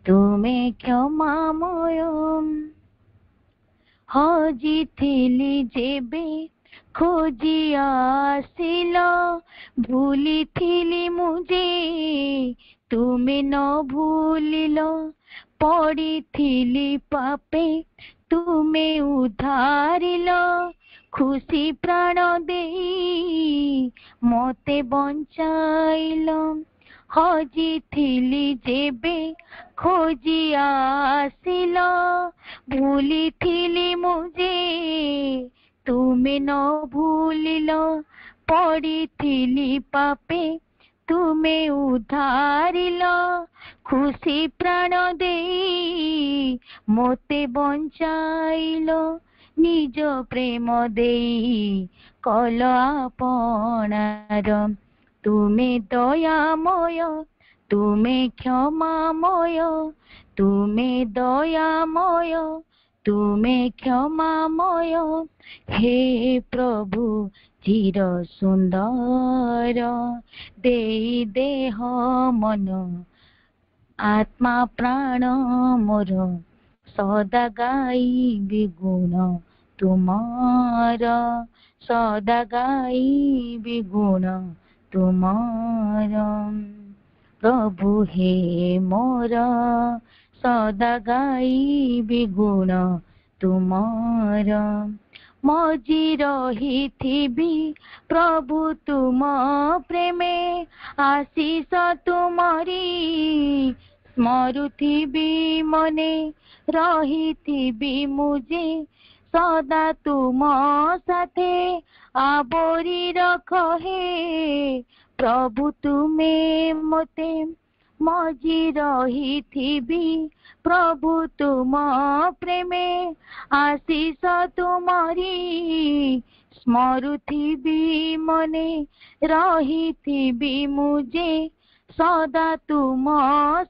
ତୁମେ କ୍ଷମାମୟ। ହଜିଥିଲି ଯେବେ ଖୋଜି ଆସିଲ, ଭୁଲିଥିଲି ମୁଁ ଯେ ତୁମେ ନ ଭୁଲିଲ। ପଡ଼ିଥିଲି ପାପେ ତୁମେ ଉଦ୍ଧାରିଲ, ଖୁସି ପ୍ରାଣ ଦେଇ ମତେ ବଞ୍ଚାଇଲ। ହଜିଥିଲି ଯେବେ ଖୋଜି ଆସିଲ, ଭୁଲିଥିଲି ମୁଁ ଯେ ତୁମେ ନ ଭୁଲିଲ। ପଡ଼ିଥିଲି ପାପେ ତୁମେ ଉଦ୍ଧାରିଲ, ଖୁସି ପ୍ରାଣ ଦେଇ ମୋତେ ବଞ୍ଚାଇଲ। ନିଜ ପ୍ରେମ ଦେଇ କଲ ଆପଣାର, ତୁମେ ଦୟାମୟ, ତୁମେ କ୍ଷମାମୟ, ତୁମେ ଦୟାମୟ, ତୁମେ କ୍ଷମାମୟ। ହେ ପ୍ରଭୁ ଚିର ସୁନ୍ଦର, ଦେଇ ଦେହ ମନ ଆତ୍ମା ପ୍ରାଣ ମୋର, ସଦା ଗାଇବି ଗୁଣ ତୁମର, ସଦା ଗାଇବି ଗୁଣ ତୁମର। ପ୍ରଭୁ ହେ ମୋର, ସଦା ଗାଇବି ଗୁଣ ତୁମର। ମଜି ରହିଥିବି ପ୍ରଭୁ ତୁମ ପ୍ରେମେ, ଆଶିଷ ତୁମରି ସ୍ମରୁଥିବି ମନେ। ରହିଥିବି ମୁଁ ଯେ ସଦା ତୁମ ସାଥେ, ଆବୋରି ରଖ ହେ ପ୍ରଭୁ ତୁମେ ମତେ। ମଜି ରହିଥିବି ପ୍ରଭୁ ତୁମ ପ୍ରେମେ, ଆଶିଷ ତୁମରି ସ୍ମରୁଥିବି ମନେ। ରହିଥିବି ମୁଁ ଯେ ସଦା ତୁମ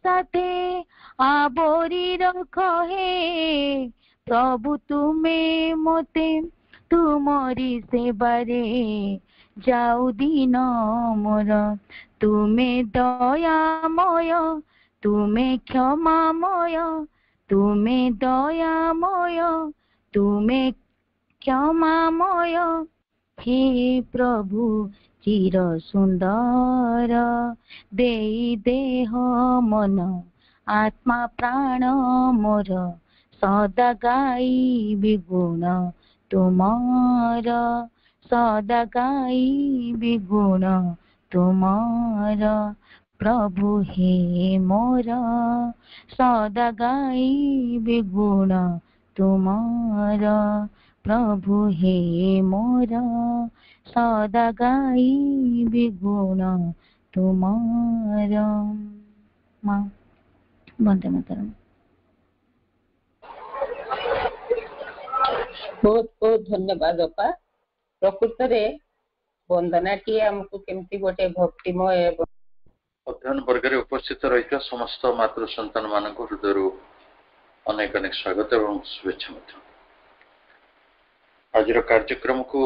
ସାଥେ, ଆବୋରି ରଖ ହେ ପ୍ରଭୁ ତୁମେ ମତେ। ତୁମରି ସେବାରେ ଯାଉ ଦିନ ମୋର, ତୁମେ ଦୟାମୟ, ତୁମେ କ୍ଷମାମୟ, ତୁମେ ଦୟାମୟ, ତୁମେ କ୍ଷମାମୟ। ହେ ପ୍ରଭୁ ଚିର ସୁନ୍ଦର, ଦେଇ ଦେହ ମନ ଆତ୍ମା ପ୍ରାଣ ମୋର, ସଦା ଗାଇବି ଗୁଣ ତୁମର, ସଦା ଗାଇବି ଗୁଣ ତୁମର। ପ୍ରଭୁ ହେ ମୋର, ସଦା ଗାଇବି ଗୁଣ ତୁମର। ପ୍ରଭୁ ହେ ମୋର, ସଦା ଗାଇବି ଗୁଣ ତୁମର। ମା ବନ୍ଦେ ମାତରମ୍। ବହୁତ ବହୁତ ଧନ୍ୟବାଦ ଅପା। ପ୍ରକୃତରେ ବନ୍ଦନାଟି ଆମକୁ କେମିତି ଗୋଟେ ଭକ୍ତିମୟ ଅଧ୍ୟୟନ ବର୍ଗରେ ଉପସ୍ଥିତ ରହିଥିବା ସମସ୍ତ ମାତୃ ସନ୍ତାନ ମାନଙ୍କୁ ହୃଦୟରୁ ଅନେକ ଅନେକ ସ୍ୱାଗତ ଏବଂ ଶୁଭେଚ୍ଛା ମଧ୍ୟ। ଆଜିର କାର୍ଯ୍ୟକ୍ରମକୁ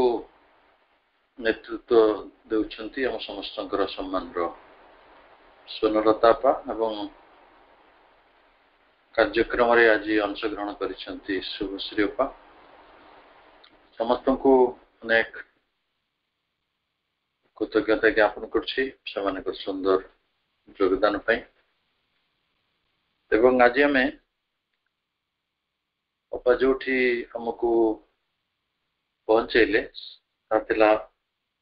ନେତୃତ୍ୱ ଦେଉଛନ୍ତି ଆମ ସମସ୍ତଙ୍କର ସମ୍ମାନର ସ୍ୱର୍ଣ୍ଣଲତା ଆପା, ଏବଂ କାର୍ଯ୍ୟକ୍ରମରେ ଆଜି ଅଂଶଗ୍ରହଣ କରିଛନ୍ତି ଶୁଭଶ୍ରୀ ଅପା। ସମସ୍ତଙ୍କୁ ଅନେକ କୃତଜ୍ଞତା ଜ୍ଞାପନ କରୁଛି ସେମାନଙ୍କର ସୁନ୍ଦର ଯୋଗଦାନ ପାଇଁ। ଏବଂ ଆଜି ଆମେ ଅପା ଯୋଉଠି ଆମକୁ ପହଞ୍ଚେଇଲେ ତା ଥିଲା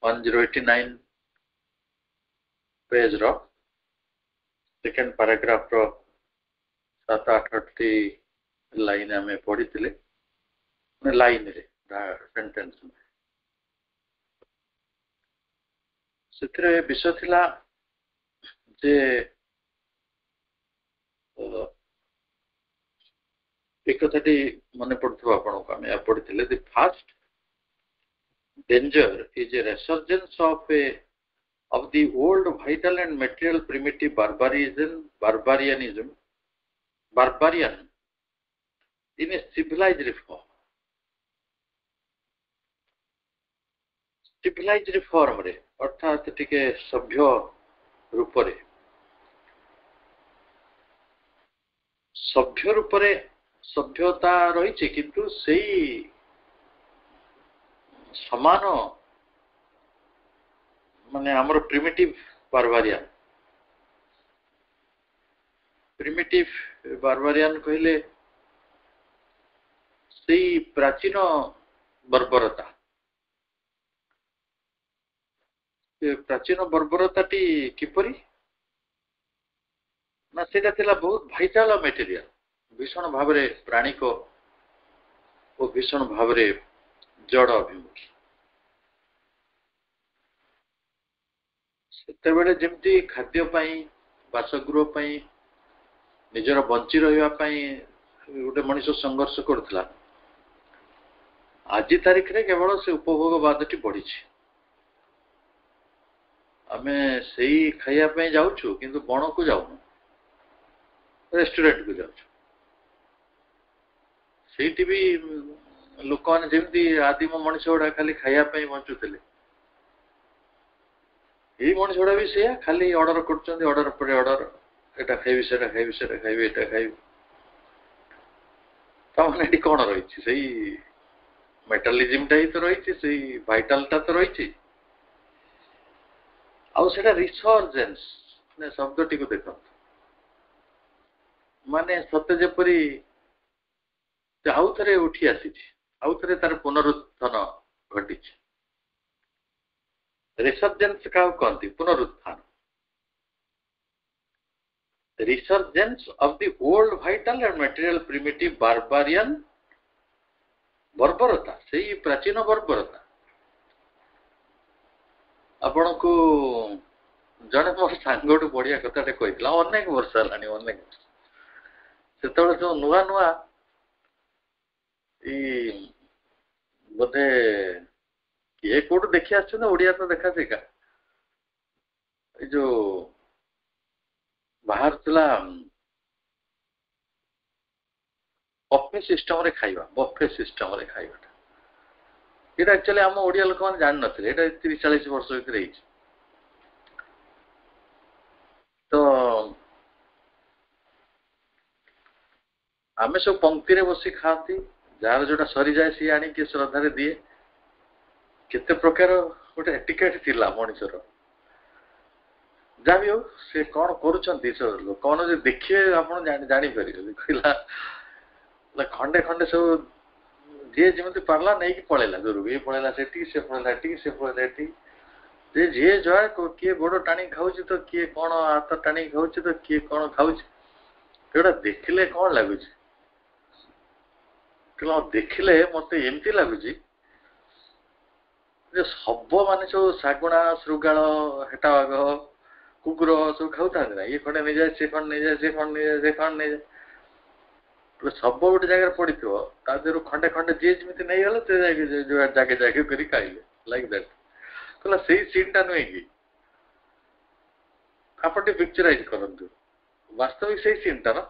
1089 ପେଜର ସେକେଣ୍ଡ ପାରାଗ୍ରାଫର 7-8ଟି ଲାଇନ ଆମେ ପଢିଥିଲେ, ଲାଇନରେ ସେଣ୍ଟେନ୍ସ। ସେଥିରେ ବିଷୟ ଥିଲା ଯେ ଏ କଥାଟି ମନେ ପଡୁଥିବ ଆପଣଙ୍କୁ, ଆମେ ପଢିଥିଲେ ଦି first danger is a resurgence of the old vital and material primitive barbarian in a civilized form. civilized form रे अर्थात टिके सभ्य रूप रे सभ्य रूप रे सभ्यता रही किंतु सेई समान माने हमर प्रिमिटिव बारबारियन कहले सेई प्राचीन बर्बरता प्राचीन बर्बरताटी किपरि ना सेटा थिला बहुत भाईचाला मटेरियल भीषण भाव रे प्राणिक और भीषण भाव रे जड़ अभिमुखी सेतेबेले जेमती खाद्य पाई बासगृह पाई निजर बंची रहिबा पाई गोटे मनुष्य संघर्ष करथिला आज तारीख रे केवल से उपभोगवादटी बढ़ी आमे सेई खाइया पे जाउछु किंतु बण को जाउनु रेस्टोरेंट को जाउछु सेठी भी लोक माने जेमती आदिम मनुष्य गुड़ा खाली खाइया पे बंचुथिले एई मनुष्य गुड़ा भी से खाली ऑर्डर करछन्ती ऑर्डर पर ऑर्डर एटा खाइबी सेटा खाइबी सेटा खाइबी एटा खाइबी तामाने एटी कोन रहिछि सेई मेटालिज्म टाई तो रहिछि सेई वाइटलटा तो रहिछि आउ सेटा रिसर्जेंस ने शब्दटी को देखो माने सत्य जेपरी आउ थरे उठी आसी आउ थरे तार पुनरुत्थान घटी रिसर्जेंस का कहती पुनरुत्थान resurgence of the old vital and material primitive barbarian बर्बरता सेई प्राचीन बर्बरता आपण को जने मोर सांगोट बढ़िया कथाटे कहितला अनेक वर्ष हलानी अनेक सेतबे जो नुआ नुआ बोधे ये कोड देखि आछ ना ओडिया तो देखा देका जो बाहर चला बफे सिस्टम रे खाइबा बफे सिस्टम रे खाइबा एटा एक्चुअली हम ओडिया लोक माने जान नथिले एटा 30-40 वर्ष भीतर रही तो आमे सब पंक्ति रे बसी खाती जार जोटा सरी जाए सी आनी के श्रद्धा रे दिए केते प्रकार गोटे टिकेट थिला मनुष्यर जाबी हो से कोन करूछंती से लोक कोन जे देखिए आपण जानि परिबे कहला खंडे खंडे सब जे जेमती पारला नहीं कि पळेला दूर ये पळेला सेठी से पळेला टी से पळेला टी जे जय को किए गोड़ टाणी खाउछ तो किए कोन हाथ टाणी खाउछ तो किए कोन खाउछ एटा देखिले कोन लागुछ कला देखिले मते एमती लागुछ जे सब माने सब सागुणा श्रुगाळ हेटा कुकुर सब खाउता ना ये खंडे नहीं जाए से खंड नहीं जाए से खंड नहीं जाए से खंड नहीं जाए सब गोटे जगह पड़ी थो तादेर खंडे खंडे जी जमी नहीं गल जो जाके जाके करी खाइले लाइक दैट कहला सेही सीन टा नुहे कि आपण पिक्चराइज करंतु वास्तविक सेही सीन टा ना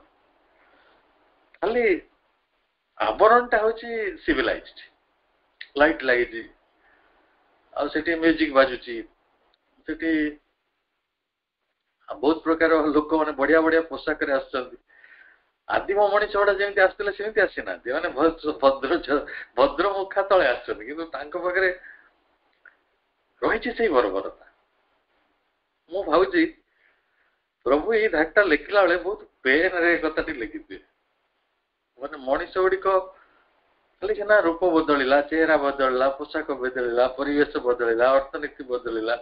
खाली आवरण टा होची सिविलाइज्ड लाइट लागिची आ सेठी म्यूजिक बाजुची सेठी बहुत प्रकार लोक माने बढ़िया बढ़िया पोशाक रे आछंती आदिम मनुष्य गुड़ा जमी आसते सेमती आसीना मैंने भद्र मुखा तले आसरे रही से बर्बरता मु भावी प्रभु ये धाकटा लिखला बेले बहुत पेन रे कथा लिखिथे माने मनुष्य गुड़िक खाली सीना रूप बदलिला चेहरा बदलिला पोशाक बदलिला परिवेश बदलिला अर्थनीति बदलिला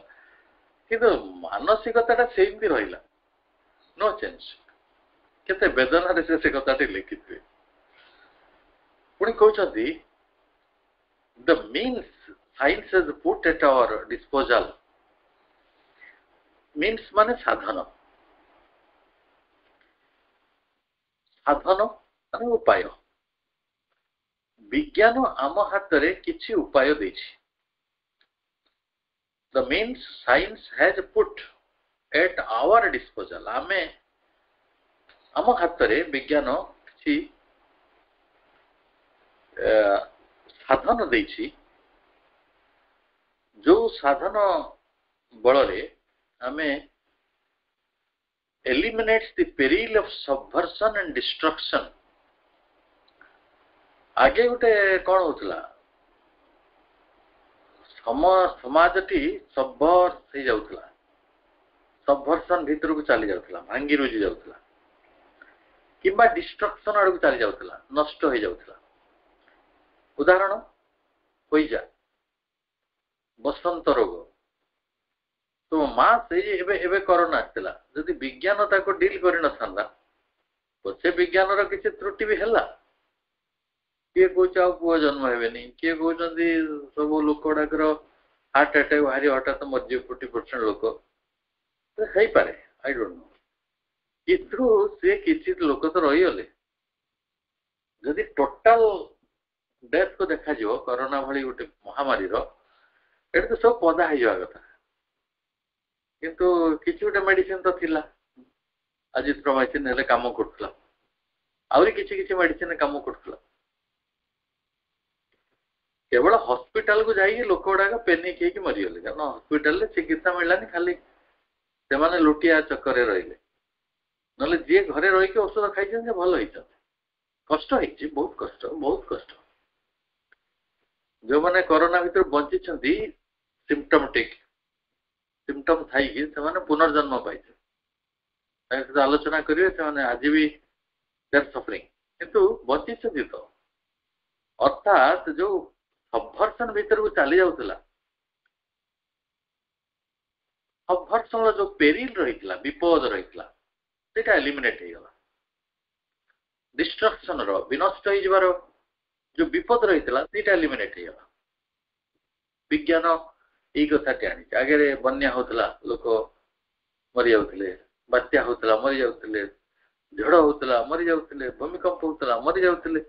किंतु मानसिकता सेमती रहिला नो चेंज केते वेदना रे से कथाटी लिखिथे पुणी कहते the means science is put at our disposal means माने साधन साधन माने उपाय विज्ञान आम हाथ रे किछि उपाय देछि the means science has put at our disposal आमे आम हाथ रे विज्ञान किछि साधन देछि जो साधन बल रे आमे eliminates the peril of subversion and destruction. आगे गोटे कौन होतला समाजटी सबभर्स हो जाउतला सबभर्सन भीतर को चली जाउतला भांगी रुजी जाउतला किंबा डिस्ट्रक्शन आड़ को चली जाउतला नष्ट हो जाउतला उदाहरण होइजा बसंत रोग तो माँ से एबे कोरोना आसला जदि विज्ञान ताको डील करि नथांदा पछे विज्ञान रो किछि त्रुटि भी हला किए कौन पुआ जन्म हेनी किए कहते सब लोक गुड़ाकर हार्ट अटैक भारी हठात मरी 40% लोक तो हो पारे आई डोंट नो कितु से किसी लोक तो रहीगले जदि टोटाल डेथ को देखा कोरोना भली गोटे महामारी ये तो सब पदा हो कथा किंतु किसी गोटे मेडिसिन तो थिला अजिथ्रोमाइसिन हेले काम करथला आउरी किसी मेडिसिन काम करथला केवल हॉस्पिटल को जाइए लोक गुड़ाक पेनिक होगी मरीगले कारण हॉस्पिटल चिकित्सा मिललानी खाली से माने लुटिया चक्कर रही ना जी घरे रही औषध खाई भल हो कष्ट बहुत कष्ट जो मैंने कोरोना भीतर बंची सिम्पटमेटिक सिम्पटम थी पुनर्जन्म पाई आलोचना करेंगे आज भी देर सफरिंग किंतु बंची तो अर्थात जो सबभर्सन भीतर को चली जाउतला सबभर्सन जो पेरिल रही विपद रही सेटा एलिमिनेट हो गला डिस्ट्रक्शन रो विनष्ट हो जबार जो विपद रही सेटा एलिमिनेट हो गला विज्ञान यही कथाटी आनी आगे बन्या होतला लोक मरी जाउतले बात्या होतला मरी जाउतले झड़ होतला मरी जाउतले भूमिकंप होतला मरी जाउतले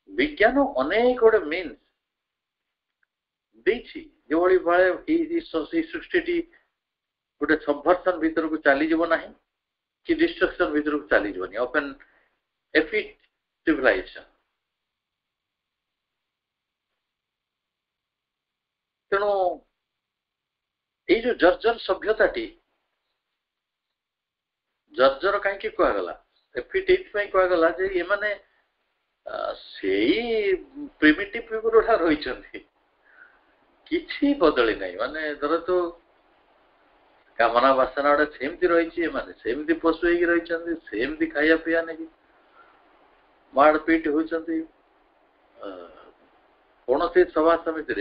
विज्ञान अनेक गोटे मीन्स देछि जो भाई सृष्टि गोटे सबभर्सन भीतर को चली जीव ना कि डिस्ट्रक्शन भीतर को चली जीवनी ओपन एफिट सिविलाइजेशन तेणु ये जो जर्जर सभ्यताटी जर्जर कहीं कहगला एफिट ये कहगला ये माने से प्रिमिटिव पीपल गुड़ा रही किसी बदली नहीं माने धर तो कामना बासना गुड़ा सेमती रही सेमती पशु रही सेमती खाया पीया नहीं मारपीट होती कौन से सभा समिति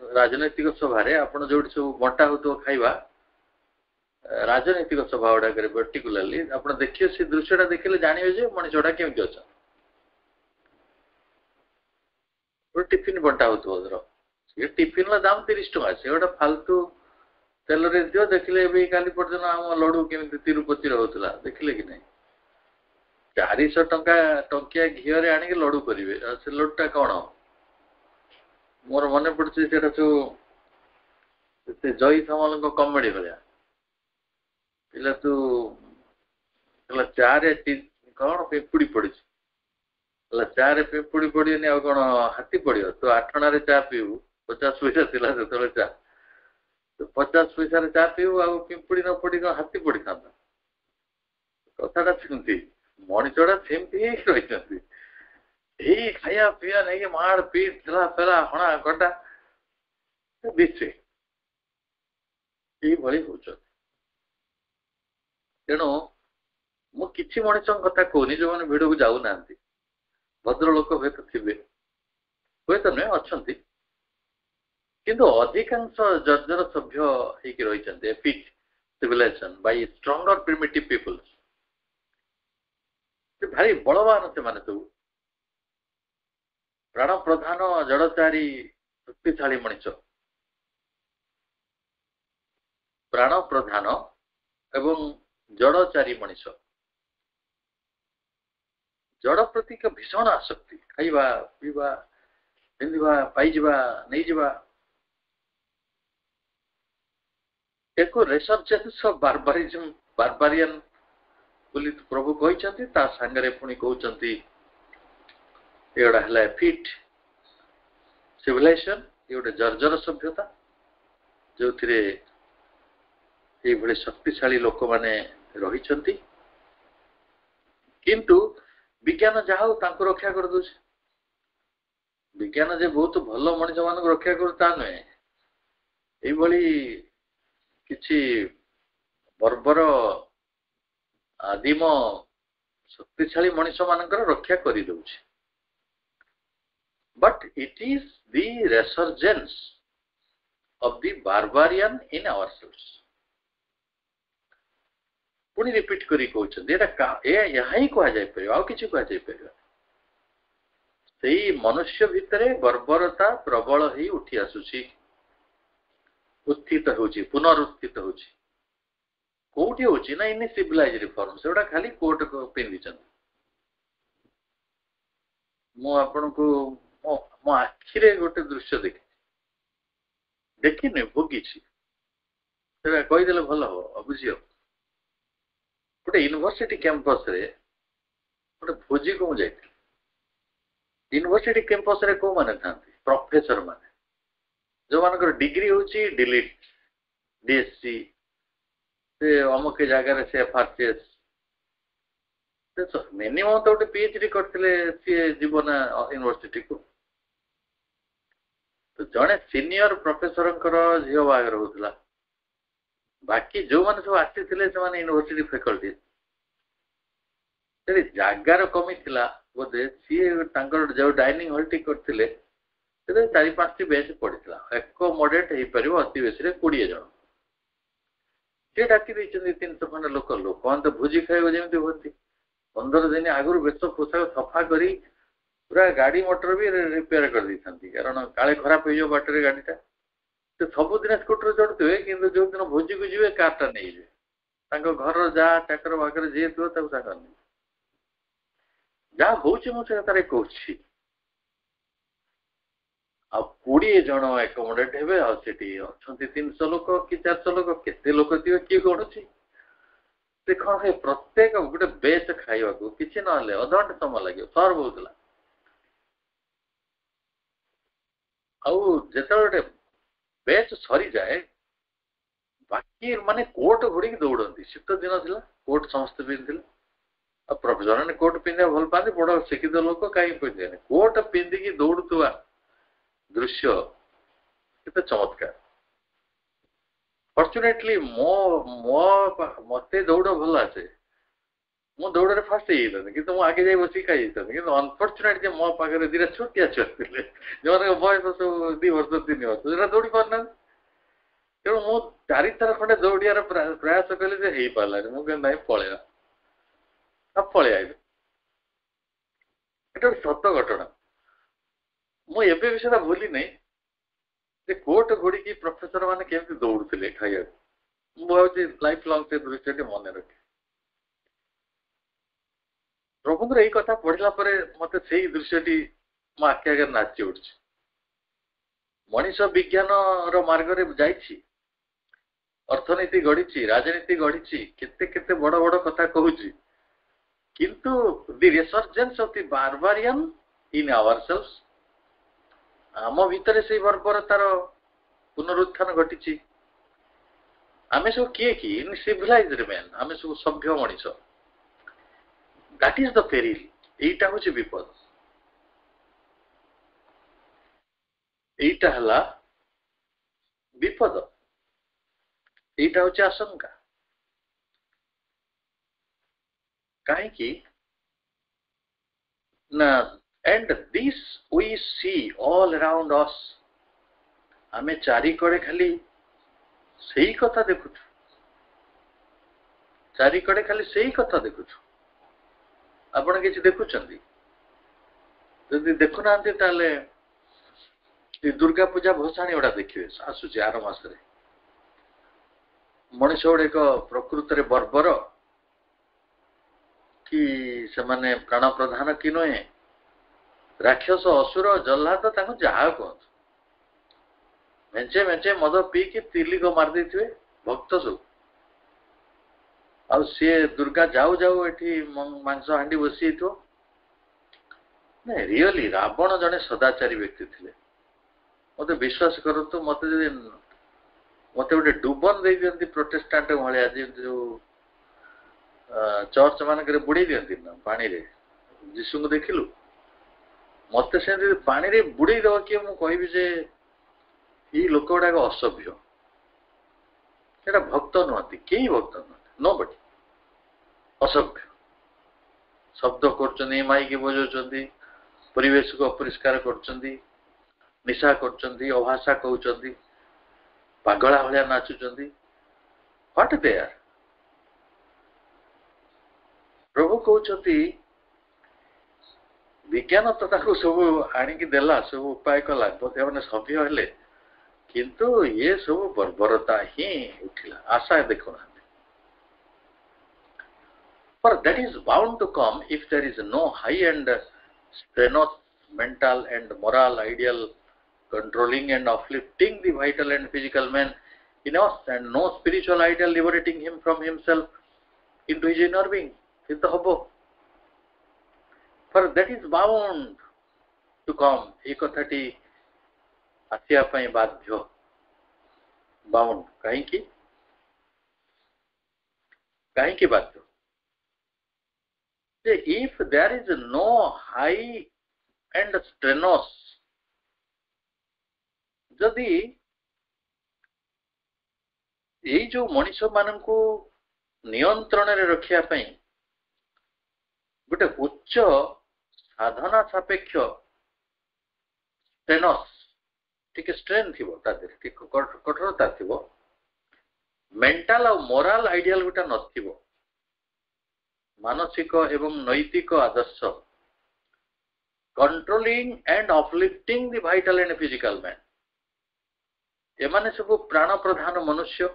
राजनैतिक सभा आपड़ जो सब बंटा हो खाइबा राजनैतिक सभा गुड़ाक पर्टिकुलाली आप देखिए से दृश्यटा देखिले जानवे मनीषटा केमी अच्छा टिफिन बंटा हो टिफिन दाम 30 टका से गोटे फालतू तेल दियो देखिले काली पर्यटन आम लडू केमी तिरुपति होता देखिले कि नहीं 400 टंका टंकिया घीरे आणिक लडू करेंगे से लडूटा कौन मोर मन पड़े सब जय समल कमेडी भाया पिला तू चारे कौन पिंपुड़ी पड़ी चारे पिंपुड़ी पड़ी कौन हाथी पड़ो तो 8 आने चा पीबू 50 पैसा थिला से चा तो 50 पैसा चा पीबू आ पिंपुड़ी न पड़ी कौन हाथी पड़ी था कथाटा सेमती मनीषटा सेमती रही खाया पीया नहीं मार पीट ठेला फेला हणा कटा दिशे ये हूँ तेणु मुझे मनीष कथा कहनी जो मैंने भिड़ को जाऊना भद्र लोक हे तो थे हे तो नुहे अच्छा किंतु अधिकांश जर्जर सभ्य होकर रही effete civilisation by stronger primitive peoples भारी बलवान से माने सब प्राण प्रधान जड़चारी शक्तिशाली मनीष प्राण प्रधान एवं जड़चारी मनीष जड़ प्रति भीषण आसक्ति खाइबा पीवा पिंधा पाइबा नहीं जावा एक रेसर्जेंस ऑफ बारबारियन बोली प्रभु कहते सांगे पुणी कहते ये है फिट सिविलाइजेशन ये गोटे जर्जर सभ्यता जो এইଭଳି ଶକ୍ତିଶାଳୀ ଲୋକମାନେ ରହିଛନ୍ତି କିନ୍ତୁ ବିଜ୍ଞାନ ଯାହା ହଉ ତାଙ୍କୁ ରକ୍ଷା କରିଦଉଛି। ବିଜ୍ଞାନ ଯେ ବହୁତ ଭଲ ମଣିଷ ମାନଙ୍କୁ ରକ୍ଷା କରୁ ତା ନୁହେଁ, ଏଇଭଳି କିଛି ବର୍ବର ଆଦିମ ଶକ୍ତିଶାଳୀ ମଣିଷ ମାନଙ୍କର ରକ୍ଷା କରିଦଉଛି। But it is the resurgence of the barbarian in ourselves. पुणी रिपीट करी कहउछन्ती एटा यही कहा जाय परियो आ किछि कहा जाय परियो सेही मनुष्य भितरे बर्बरता प्रबल ही उठी आसुछि, उत्थित होछि, पुनरुत्थित होछि। कोठी होछि ना इन सिविलाइज्ड फॉर्म सेटा खाली कोट को पिंदी छन। मु आपन को मो आखिरे गोटे दृश्य देखिने भोगिछि सेटा कहि देले भलो हो बुझियो। गोटे यूनिवर्सिटी कैंपस रे गोटे भोजी को जाई, यूनिवर्सिटी कैंपस रे को माने थांती प्रोफेसर माने जो मानकर डिग्री होची डिलीट डीएससी से अमुक जगह रे से एफआरसीएस मिनिमम तो गोटे पीएचडी करथिले सी जीवन यूनिवर्सिटी को। तो जड़े सीनियर प्रोफेसर झील बाहर होता, बाकी जो मैंने सब आसी यूनिवर्सिटी फैकल्टी जगार कमी थिला बोधे सी जो डाइनिंग हॉल टी करथिले 4-5 बेंच पड़ता एकोमोडेट हो पार अति बेसी 20 जन सी डाकी 300 खंड लोक लोक तो भोजी खाइबा जमी होती 15 दिन आगु बेश पोशाक सफा करी पूरा गाड़ी मोटर भी रिपेयर कर दी था कारण काले खराब हो बाटर गाड़ीटा तो सबुदिन स्कूटर चढ़ुवे कि जो दिन भोजी को जी कारटा नहीं जाए घर जहाँ चाकर बाकर जी थो सागर नहीं जहाँ हूँ मुझे कहूँ आ 20 जन एकोमोडेट हे अच्छा 300 लोक कि 400 लोक केते लोक थे किए गणुची देख प्रत्येक गोटे बेच खाइबा को किसी ना अधघंटे समय लगे सर्व होता आते बेच सरी जाए बाकी माने कोट घोड़ी दौड़ती शीत दिन थी कोट समस्त पिंधि प्रोफेसर ने कोट पिंधा भल पाते बड़ शिक्षित लोक कहीं पिंधे कोट पिंधिकी दौड़ुवा दृश्य केते चमत्कार। फॉर्चुनेटली मो मो मते दौड़ भल आसे मु दौड़े फास्ट कि आगे जाए बस खाई कि अनफर्चुनेट मो पाखे दिटा छोटिया छुआ थे जो बयस सब 2 वर्ष 3 वर्ष जो दौड़ी पारना तेणु मु 4 थर खंडे दौड़ियार प्रयास कली पारा मुझे पलैया पलि आए गोटे सत घटना मुझे भी से भूली नहीं कोट घोड़ी प्रोफेसर मैंने केमती दौड़े खाइबा मुझे लाइफ लंग से दृश्य मन रखे प्रभुंर यही कथा पढ़ला मत से दृश्यटी मो आखि आगे नाची उठ मनीष विज्ञान मार्ग जाइछि अर्थनीति गढ़ी राजनीति गढ़ी केते केते बड़ बड़ कथा कहूँ किंतु the resurgence of the barbarian in ourselves आम भितर से बर्बरतार पुनरुत्थान घटी आम सब किए कि इन सिविलाइज्ड मैन आम सब सभ्य Manish that is the peril एटा हूँ विपद एटा हला विपद एटा हूँ आशंका कहीं ना and this we see all around us आमे चारिकड़े खाली सही कथा देखु चारिकड़े खाली सही कथा देखु आपण किसी देखुचंदी जदि देखुना ताले दुर्गा पूजा भसाणी गुड़ा देखिए आसुची आर मासरे मनीष गुड़े प्रकृत रे बर्बर कि से माने प्राण प्रधान कि नुहे राक्षस असुर जल्लाद जहा कहतु मेचे मेचे मद पी कि तिलिक मारदे भक्त सब आ सी दुर्गा जाऊ जाऊ एठी मांस हांडी बसी थो नहीं रियली रावण जड़े सदाचारी व्यक्ति थे मत विश्वास करतु मत मत गोटे डुबन दे दियंती प्रोटेस्टांट भाया जो चर्च मानक बुड़े दियंती ना पानी रे जीशु को देखिलु मत से पानी रे बुड़े दवा किए मु कहबी जे ई लोक गुड़ाक असभ्य एटा भक्त नुहति कई भक्त नुहति नो बडी असभ्य शब्द कर माइक बजाउछन्ती परिवेश को अपरिष्कार करछन्ती निशा करछन्ती अभाषा कहउछन्ती पागला भलिया नाचुछन्ती व्हाट दे आर प्रभु कहउछन्ती विज्ञान तो ताको सब आनिकी देला सब उपाय कला मैंने सभ्य हेले किंतु ये सब बर्बरता ही उठिला आशा देखुना for that is bound to come if there is no high and strenuous mental and moral ideal controlling and uplifting the vital and physical man in us and no spiritual ideal liberating him from himself into his inner being it hobo for that is bound to come एक कथाटी आसिया पई बाध्य bound कहीं की बाध्य if there is no high and strenuous जदि ये जो मनुष्य मान को नियंत्रण रे रखिया पई गोटे उच्च साधना सापेक्ष स्ट्रेनस टिके स्ट्रेन थिबो तादे टिके कठोरता थिबो मेंटल और मोरल आइडियल गोटा नथिबो मानसिक एवं नैतिक आदर्श controlling and uplifting the vital and physical man एमाने सब प्राण प्रधान मनुष्य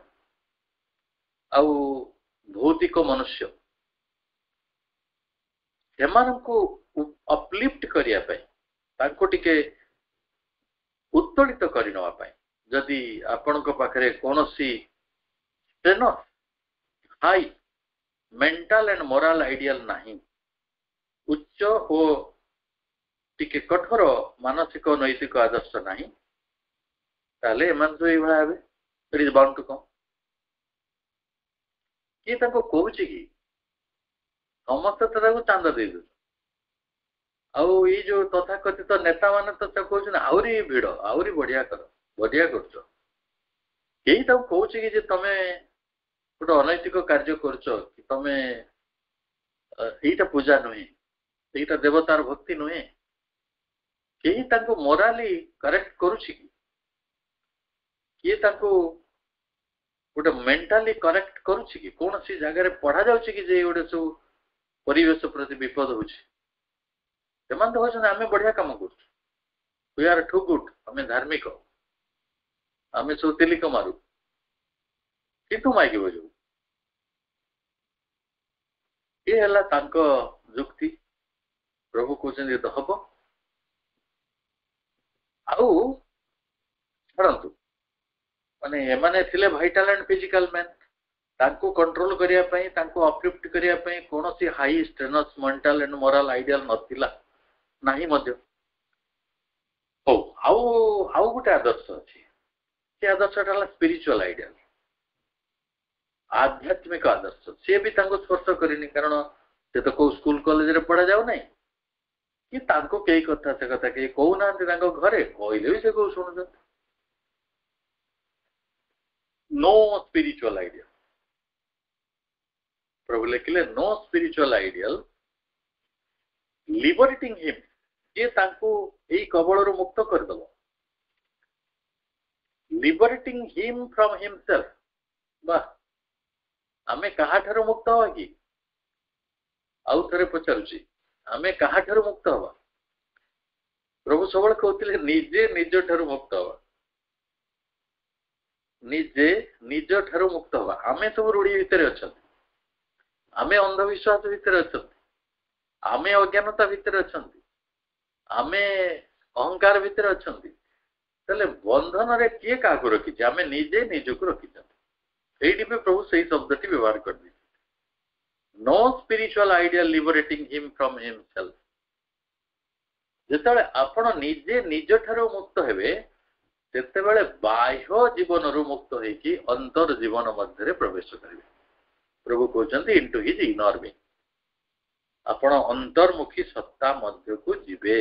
आउ भौतिक मनुष्य एमानकु अपलिफ्ट करिया पई ताको टिके उत्तोलित करिनवा पई जदि आपनक पाखरे कोनोसी strenuous high mental and moral ideal नहीं उच्च ओ टिके कठोर मानसिक नैतिक आदर्श नहीं ताले एमान जो एभा हेबे it is bound to come कि ताको कहूची कि समस्त ताको चांदा दे दो आउ ये जो तथाकथित नेता माने तो कहउछन आउरी भिड़ आउरी बढ़िया करछ केही ताको कहूची कि जे तमे गोटे अनैतिक कार्य करछ कि तमे एटा पूजा नुहे एटा देवतार भक्ति नुहे केही ताको मोराली करेक्ट करूछि कि ताको गोटे मेंटली करेक्ट करूछि कि कोन सी जगह रे पढ़ा जाउछि कि जे गोटे सब परिवेश प्रति विपद होछि एमान तो होछन आमे बढ़िया काम करछ वी आर टू गुड आमे धार्मिक आमे सब तिलिक मारू किंतु माइके बजू ये हला तांको जुक्ति प्रभु कहते तो हम आउ छड़ू माने एमाने थिले वाइटल एंड फिजिकल मैन तांको कंट्रोल करिया पई तांको अपलिफ्ट करिया पई कोनोसी high strenuous mental and moral ideal नथिला नाही मध्य हो आउ गोटे आदर्श अछि से आदर्शटा स्पिरिचुअल आइडियल आध्यात्मिक आदर्श सी भी स्पर्श करनी कारण से तो कौ स्कूल कॉलेज रे पढ़ा जाऊ नहीं कि तांको कई कथा से कथा कई कहूना घरे कहले भी से कौ शुणुच नो स्पिरिचुअल आइडियल प्रभु लिखिले no spiritual ideal liberating him ये तांको एई कबळर मुक्त करदबो लिबरेटिंग हिम फ्रॉम हिमसेल्फ बा आमे कहा ठारो मुक्त हवा कि आउ थरे पचारुची आमे कहा ठारो मुक्त हवा प्रभु सबल कहउतिले निजे निज ठारो मुक्त हवा निजे निज ठारो मुक्त हवा आमे सब रूढ़ी भितर अछन आमे अंधविश्वास भितर अछन आमे अज्ञानता भितर अछन आमे अहंकार भितर अछन तले बंधन रे किए का को रखि आमे निजे निज को रखि एडी पे प्रभु सही शब्दटी व्यवहार कर दी no spiritual ideal liberating him from himself जेतले आपण निजे निज ठारो मुक्त हेबे ଯେତେବେଳେ ବାହ୍ୟ ଜୀବନରୁ ମୁକ୍ତ ହେଇକି ଅନ୍ତର ଜୀବନ ମଧ୍ୟରେ ପ୍ରବେଶ କରିବେ। ପ୍ରଭୁ କହୁଛନ୍ତି ଇଣ୍ଟୁ ହିଜ୍ ଇନର ବିଂ, ଆପଣ ଅନ୍ତର୍ମୁଖୀ ସତ୍ତା ମଧ୍ୟକୁ ଯିବେ।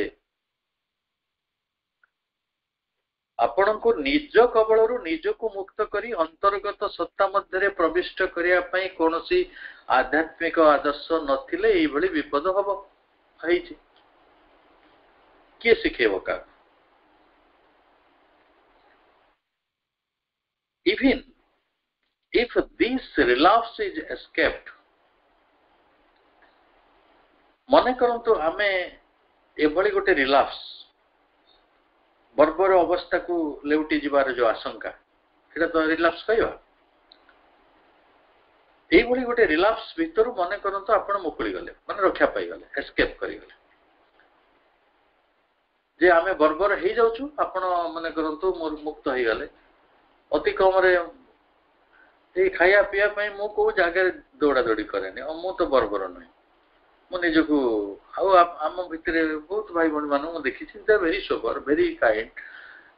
ଆପଣଙ୍କୁ ନିଜ କବଳରୁ ନିଜକୁ ମୁକ୍ତ କରି ଅନ୍ତର୍ଗତ ସତ୍ତା ମଧ୍ୟରେ ପ୍ରବିଷ୍ଟ କରିବା ପାଇଁ କୌଣସି ଆଧ୍ୟାତ୍ମିକ ଆଦର୍ଶ ନଥିଲେ ଏଇଭଳି ବିପଦ ହବ ହେଇଛି। କିଏ ଶିଖେଇବ କାହାକୁ? Even if this relapse is escaped, ମନେ କରନ୍ତୁ ଆମେ ଏଭଳି ଗୋଟେ ରିଲାପ୍ସ ବର୍ବର ଅବସ୍ଥାକୁ ଲେଉଟି ଯିବାର ଯୋଉ ଆଶଙ୍କା, ସେଟା ତ ରିଲାପ୍ସ କହିବା। এইଭଳି ଗୋଟେ ରିଲାପ୍ସ ଭିତରୁ ମନେ କରନ୍ତୁ ଆପଣ ମୁକୁଳି ଗଲେ, ମାନେ ରକ୍ଷା ପାଇଗଲେ, ଏସ୍କେପ୍ କରିଗଲେ। ଯେ ଆମେ ବର୍ବର ହେଇଯାଉଛୁ, ଆପଣ ମନେ କରନ୍ତୁ ମୋର ମୁକ୍ତ ହେଇଗଲେ। ଅତି କମରେ ଏଇ ଖାଇବା ପିଇବା ପାଇଁ ମୁଁ କୋଉ ଜାଗାରେ ଦୌଡ଼ା ଦୌଡ଼ି କରେନି, ମୁଁ ତ ବର୍ବର ନୁହେଁ। ମୁଁ ନିଜକୁ ଆଉ ଆମ ଭିତରେ ବହୁତ ଭାଇ ଭଉଣୀ ମାନଙ୍କୁ ମୁଁ ଦେଖିଛି, they very sober, very kind,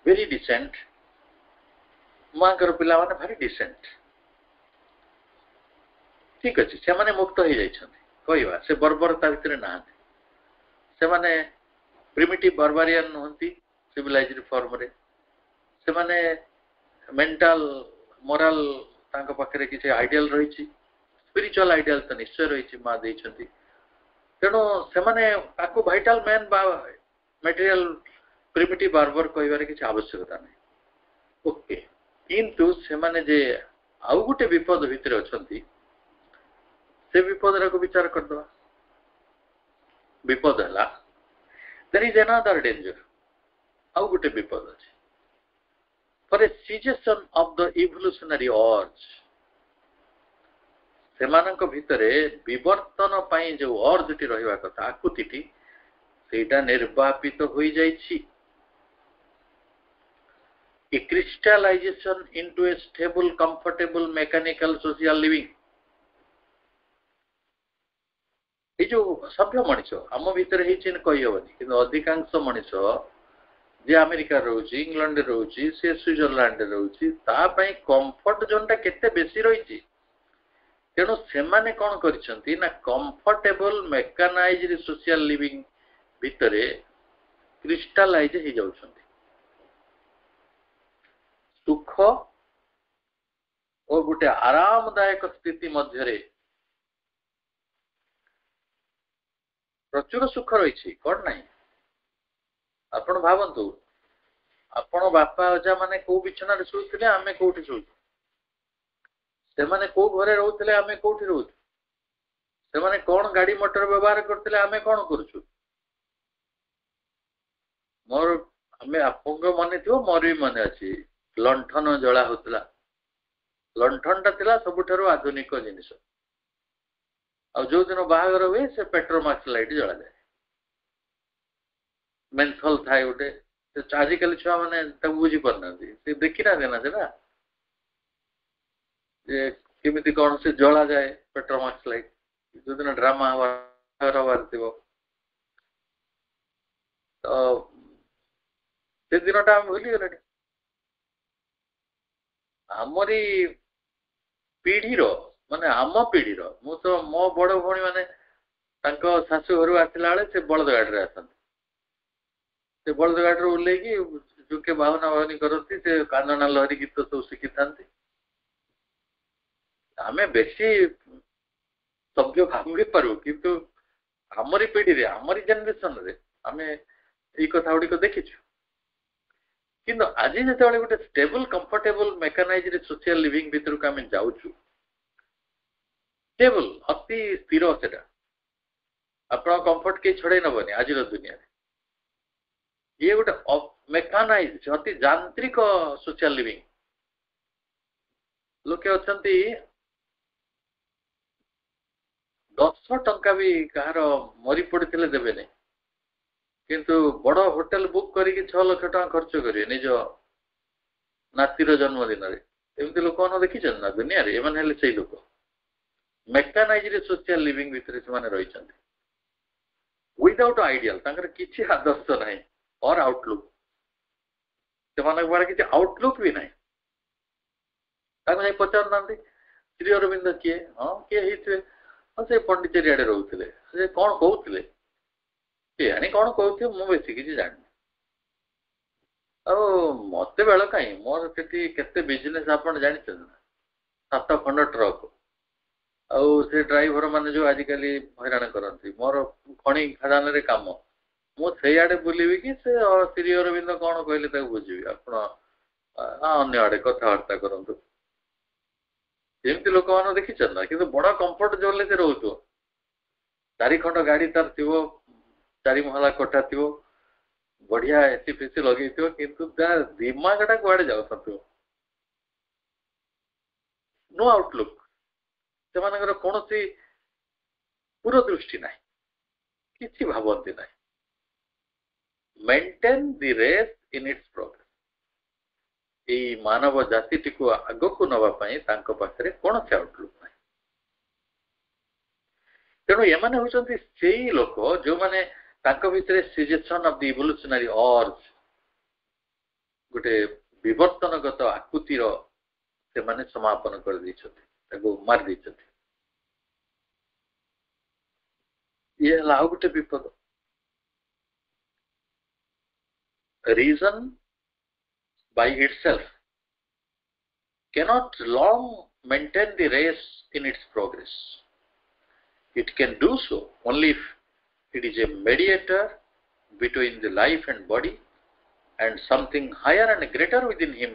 very decent. ମାଙ୍କର ପିଲାମାନେ ଭାରି ଡିସେଣ୍ଟ। ଠିକ ଅଛି, ସେମାନେ ମୁକ୍ତ ହେଇଯାଇଛନ୍ତି କହିବା, ସେ ବର୍ବର ତା ଭିତରେ ନାହାନ୍ତି। ସେମାନେ ପ୍ରିମିଟିଭ ବାର୍ବାରିଆନ ନୁହନ୍ତି ସିଭିଲାଇଜ୍ଡ ଫର୍ମରେ। ସେମାନେ ମେଣ୍ଟାଲ ମୋରାଲ ତାଙ୍କ ପାଖରେ କିଛି ଆଇଡିଆଲ ରହିଛି, ସ୍ପିରିଚୁଆଲ ଆଇଡିଆଲ ତ ନିଶ୍ଚୟ ରହିଛି, ମା ଦେଇଛନ୍ତି। ତେଣୁ ସେମାନେ ତାକୁ ଭାଇଟାଲ ମ୍ୟାନ ବା ମେଟେରିଆଲ ପ୍ରିମିଟିଭ ବାର୍ବର କହିବାର କିଛି ଆବଶ୍ୟକତା ନାହିଁ। ଓକେ, କିନ୍ତୁ ସେମାନେ ଯେ ଆଉ ଗୋଟେ ବିପଦ ଭିତରେ ଅଛନ୍ତି, ସେ ବିପଦଟାକୁ ବିଚାର କରିଦେବା। ବିପଦ ହେଲା there is another danger, ଆଉ ଗୋଟେ ବିପଦ ଅଛି। For a cessation of the evolutionary urge, ସେମାନଙ୍କ ଭିତରେ ବିବର୍ତ୍ତନ ପାଇଁ ଯୋଉ ଅର୍ଜଟି ରହିବା କଥା, ଆକୁତିଟି, ସେଇଟା ନିର୍ବାପିତ ହୋଇଯାଇଛି। A crystallization into a stable, comfortable, mechanical, social living. এই ଯୋଉ ସଭ୍ୟ ମଣିଷ ଆମ ଭିତରେ ହେଇଛି କହିହେବନି, କିନ୍ତୁ ଅଧିକାଂଶ ମଣିଷ ଯେ ଆମେରିକାରେ ରହୁଛି, ଇଂଲଣ୍ଡରେ ରହୁଛି, ସେ ସୁଇଜରଲ୍ୟାଣ୍ଡରେ ରହୁଛି, ତା ପାଇଁ କମ୍ଫର୍ଟ ଜୋନଟା କେତେ ବେଶୀ ରହିଛି। ତେଣୁ ସେମାନେ କ'ଣ କରିଛନ୍ତି ନା କମ୍ଫର୍ଟେବଲ ମେକାନାଇଜ୍ଡ ସୋସିଆଲ ଲିଭିଂ ଭିତରେ କ୍ରିଷ୍ଟାଲାଇଜ ହେଇଯାଉଛନ୍ତି। ସୁଖ ଓ ଗୋଟେ ଆରାମଦାୟକ ସ୍ଥିତି ମଧ୍ୟରେ ପ୍ରଚୁର ସୁଖ ରହିଛି, କ'ଣ ନାହିଁ। ଆପଣ ଭାବନ୍ତୁ, ଆପଣ ବାପା ଅଜା ମାନେ କୋଉ ବିଛଣାରେ ଶୋଉଥିଲେ, ଆମେ କୋଉଠି ଶୋଉଛୁ। ସେମାନେ କୋଉ ଘରେ ରହୁଥିଲେ, ଆମେ କୋଉଠି ରହୁଛୁ। ସେମାନେ କ'ଣ ଗାଡି ମଟର ବ୍ୟବହାର କରୁଥିଲେ, ଆମେ କ'ଣ କରୁଛୁ। ଆମେ ଆପଣଙ୍କ ମନେ ଥିବ, ମୋର ବି ମନେ ଅଛି, ଲଣ୍ଠନ ଜଳା ହଉଥିଲା। ଲଣ୍ଠନଟା ଥିଲା ସବୁଠାରୁ ଆଧୁନିକ ଜିନିଷ। ଆଉ ଯୋଉ ଦିନ ବାହାଘର ହୁଏ, ସେ ପେଟ୍ରୋମାକ୍ସ ଲାଇଟ୍ ଜଳାଯାଏ। ମେନ୍ଥଲ ଥାଏ ଗୋଟେ, ଆଜିକାଲି ଛୁଆ ମାନେ ତାକୁ ବୁଝି ପାରୁନାହାନ୍ତି, ସେ ଦେଖିନାହାନ୍ତି ନା ସେଟା, ଯେ କେମିତି କ'ଣ ସେ ଜଳାଯାଏ ପେଟ୍ରୋମାକ୍ସ ଲାଇଟ୍। ଯୋଉଦିନ ଡ୍ରାମା ହବାର ଥିବ, ତ ସେ ଦିନଟା ଆମେ ଭୁଲିଗଲେଣି। ଆମରି ପିଢିର, ମାନେ ଆମ ପିଢିର, ମୁଁ ତ ମୋ ବଡ ଭଉଣୀ ମାନେ ତାଙ୍କ ଶାଶୁ ଘରୁ ଆସିଲା ବେଳେ ସେ ବଳଦ ଗାଡିରେ ଆସନ୍ତି। ସେ ବଳଦ ଗାଡିରୁ ଓହ୍ଲେଇକି ଯୋକେ ବାହୁନା ବାହୁନି କରନ୍ତି, ସେ କାନ୍ଦଣା ଲହରୀ ଗୀତ ସବୁ ଶିଖିଥାନ୍ତି। ଆମେ ବେଶୀ ସଭ୍ୟ ଭାବିପାରୁ, କିନ୍ତୁ ଆମରି ପିଢିରେ, ଆମରି ଜେନେରେସନରେ ଆମେ ଏଇ କଥା ଗୁଡିକ ଦେଖିଛୁ। କିନ୍ତୁ ଆଜି ଯେତେବେଳେ ଗୋଟେ stable, comfortable, mechanised social living ଭିତରକୁ ଆମେ ଯାଉଛୁ, ଷ୍ଟେବଲ, ଅତି ସ୍ଥିର, ସେଟା ଆପଣଙ୍କ କମ୍ଫର୍ଟ କେହି ଛଡେଇ ନବନି ଆଜିର ଦୁନିଆରେ। ଇଏ ଗୋଟେ ମେକାନାଇଜ, ଅତି ଯାନ୍ତ୍ରିକ ସୋସିଆଲ ଲିଭିଂ। ଲୋକେ ଅଛନ୍ତି 10 ଟଙ୍କା ବି କାହାର ମରି ପଡିଥିଲେ ଦେବେନି, କିନ୍ତୁ ବଡ ହୋଟେଲ ବୁକ୍ କରିକି 6 ଲକ୍ଷ ଟଙ୍କା ଖର୍ଚ୍ଚ କରିବେ ନିଜ ନାତିର ଜନ୍ମଦିନରେ। ଏମିତି ଲୋକମାନେ ଦେଖିଛନ୍ତି ନା ଦୁନିଆରେ। ଏମାନେ ହେଲେ ସେଇ ଲୋକ, ମେକାନାଇଜ୍ଡ ସୋସିଆଲ ଲିଭିଂ ଭିତରେ ସେମାନେ ରହିଛନ୍ତି। ୱିଦାଉଟ୍ ଆଇଡିଆଲ, ତାଙ୍କର କିଛି ଆଦର୍ଶ ନାହିଁ ଅର୍ ଆଉଟଲୁକ୍। ସେମାନଙ୍କ ପାଖରେ କିଛି ଆଉଟଲୁକ୍ ବି ନାହିଁ। ତାଙ୍କୁ ଯାଇ ପଚାରୁନାହାନ୍ତି ଶ୍ରୀ ଅରବିନ୍ଦ କିଏ? ହଁ କିଏ ହେଇଥିବେ, ହଁ ସେ ପଣ୍ଡିଚେରୀ ଆଡେ ରହୁଥିଲେ, ସେ କଣ କହୁଥିଲେ, କିଏ ଆଣି କଣ କହୁଥିବେ, ମୁଁ ବେଶୀ କିଛି ଜାଣିନି। ଆଉ ମତେ ବେଳ କାହିଁ, ମୋର ସେଠି କେତେ ବିଜନେସ୍ ଆପଣ ଜାଣିଛନ୍ତି ନା, 7 ଖଣ୍ଡ ଟ୍ରକ୍। ଆଉ ସେ ଡ୍ରାଇଭର ମାନେ ଯୋଉ ଆଜିକାଲି ହଇରାଣ କରନ୍ତି, ମୋର ଖଣି ଖାଦାନରେ କାମ, ମୁଁ ସେଇଆଡେ ବୁଲିବି କି ସେ ଶ୍ରୀ ଅରବିନ୍ଦ କଣ କହିଲେ ତାକୁ ବୁଝିବି? ଆପଣ ଅନ୍ୟ ଆଡେ କଥାବାର୍ତ୍ତା କରନ୍ତୁ। ଏମିତି ଲୋକମାନଙ୍କୁ ଦେଖିଛନ୍ତି ନା, କିନ୍ତୁ ବଡ କମ୍ଫର୍ଟ ଜୋନ୍ରେ ସେ ରହୁଥିବ, 4 ଖଣ୍ଡ ଗାଡି ତାର ଥିବ, 4 ମହଲା କୋଠା ଥିବ, ବଢିଆ ଏସି ଫେସି ଲଗେଇଥିବ, କିନ୍ତୁ ତା ଦିମାଗଟା କୁଆଡେ ଯାଉନଥିବ। ନୋ ଆଉଟଲୁକ୍, ସେମାନଙ୍କର କୌଣସି ପୁର ଦୃଷ୍ଟି ନାହିଁ, କିଛି ଭାବନ୍ତି ନାହିଁ। Maintain the race in its progress. ଏଇ ମାନବ ଜାତିଟିକୁ ଆଗକୁ ନବା ପାଇଁ ତାଙ୍କ ପାଖରେ କୌଣସି ଆଉଟଲୁକ୍ ନାହିଁ। ତେଣୁ ଏମାନେ ହେଉଛନ୍ତି ସେଇ ଲୋକ ଯୋଉମାନେ ତାଙ୍କ ଭିତରେ ସିଜେସନ୍ ଅଫ୍ ଦି ଇଭଲ୍ୟୁସନାରୀ ଅର୍ଜ, ଗୋଟେ ବିବର୍ତ୍ତନଗତ ଆକୃତିର ସେମାନେ ସମାପନ କରିଦେଇଛନ୍ତି, ତାକୁ ମାରି ଦେଇଛନ୍ତି। ଇଏ ହେଲା ଆଉ ଗୋଟେ ବିପଦ। Reason by itself cannot long maintain the race in its progress. It can do so only if it is a mediator between the life and body and something higher and greater within him.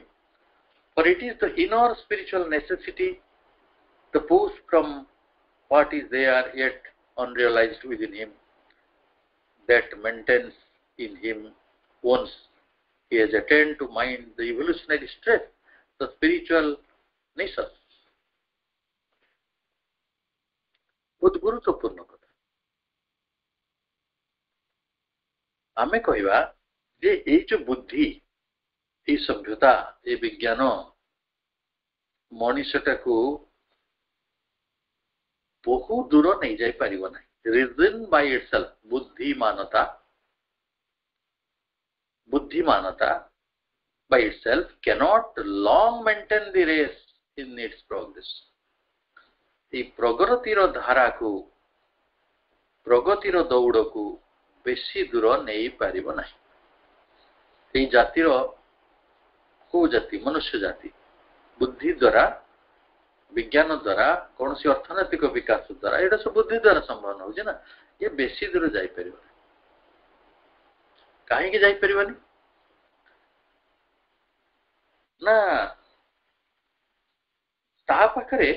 For it is the inner spiritual necessity, the push from what is there yet unrealized within him, that maintains in him once he has attained to mind the evolutionary stress, the spiritual niches. ବହୁତ ଗୁରୁତ୍ୱପୂର୍ଣ୍ଣ କଥା। ଆମେ କହିବା ଯେ ଏଇ ଯୋଉ ବୁଦ୍ଧି, ଏଇ ସଭ୍ୟତା, ଏଇ ବିଜ୍ଞାନ ମଣିଷଟାକୁ ବହୁ ଦୂର ନେଇଯାଇ ପାରିବ ନାହିଁ। ରିଜନ ବାଇ ଇଟସେଲ୍ଫ, ବୁଦ୍ଧିମାନତା by itself cannot long maintain the race in its progress. এই ପ୍ରଗତିର ଧାରାକୁ, ପ୍ରଗତିର ଦୌଡ଼କୁ ବେଶୀ ଦୂର ନେଇପାରିବ ନାହିଁ। এই ଜାତିର କୋଉ ଜାତି? ମନୁଷ୍ୟ ଜାତି ବୁଦ୍ଧି ଦ୍ୱାରା, ବିଜ୍ଞାନ ଦ୍ୱାରା, କୌଣସି ଅର୍ଥନୈତିକ ବିକାଶ ଦ୍ୱାରା, ଏଇଟା ସବୁ ବୁଦ୍ଧି ଦ୍ୱାରା ସମ୍ଭବ ହଉଛି ନା, ଏ ବେଶୀ ଦୂର ଯାଇପାରିବନି। କାହିଁକି ଯାଇପାରିବନି ନା, ତା ପାଖରେ